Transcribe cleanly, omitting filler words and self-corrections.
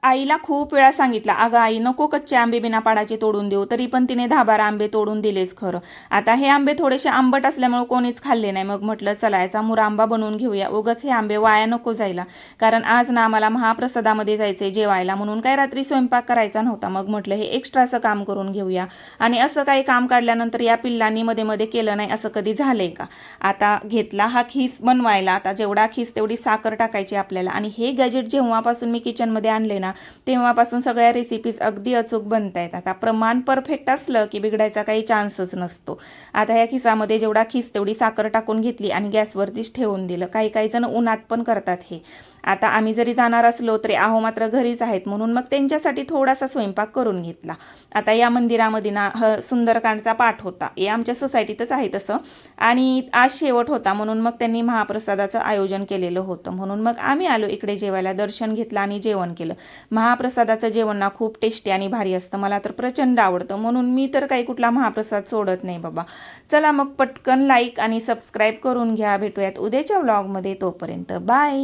आईला खूप वेळा सांगितलं, अगं आई नको कच्चे आंबे बिना पाडाचे तोडून देऊ, तरी पण तिने 10-12 आंबे तोडून दिलेच खरं. आता हे आंबे थोडेसे आंबट असल्यामुळे कोणीच खाल्ले नाही. मग म्हटलं चला याचा मुरांबा बनवून घेऊया, उगाच हे आंबे वाया नको जायला. कारण आज ना आम्हाला महाप्रसादामध्ये जायचे जेवायला, म्हणून काय रात्री स्वयंपाक करायचा नव्हता. मग म्हटलं हे एक्स्ट्राचं काम करून घेऊया. आणि असं काही काम काढल्यानंतर या पिल्लांनी मध्ये मध्ये केलं नाही असं कधी झालंय का. आता घेतला हा खीस बनवायला. आता जेवढा खीस तेवढी साखर टाकायची आपल्याला. आणि हे गॅजेट जेव्हापासून मी किचनमध्ये आणले ना तेव्हापासून सगळ्या रेसिपीज अगदी अचूक बनत आहेत. आता प्रमाण परफेक्ट असलं की बिघडायचा काही चान्सच नसतो. आता ह्या खिसामध्ये जेवढा खीस तेवढी साखर टाकून घेतली आणि गॅसवरतीच ठेवून दिलं. काही काही जण उन्हात पण करतात हे. आता आम्ही जरी जाणार असलो तरी आहो मात्र घरीच आहेत, म्हणून मग त्यांच्यासाठी थोडासा स्वयंपाक करून घेतला. आता या मंदिरामध्ये ना सुंदरकांडचा पाठ होता. हे आमच्या सोसायटीतच आहे तसं. आणि आज शेवट होता, म्हणून मग त्यांनी महाप्रसादाचं आयोजन केलेलं होतं. म्हणून मग आम्ही आलो इकडे जेवायला, दर्शन घेतलं आणि जेवण केलं. महाप्रसादाचं जेवण ना खूप टेस्टी आणि भारी असतं. मला तर प्रचंड आवडतं, म्हणून मी तर काही कुठला महाप्रसाद सोडत नाही बाबा. चला मग पटकन लाईक आणि सबस्क्राईब करून घ्या. भेटूयात उद्याच्या व्लॉगमध्ये. तोपर्यंत बाय.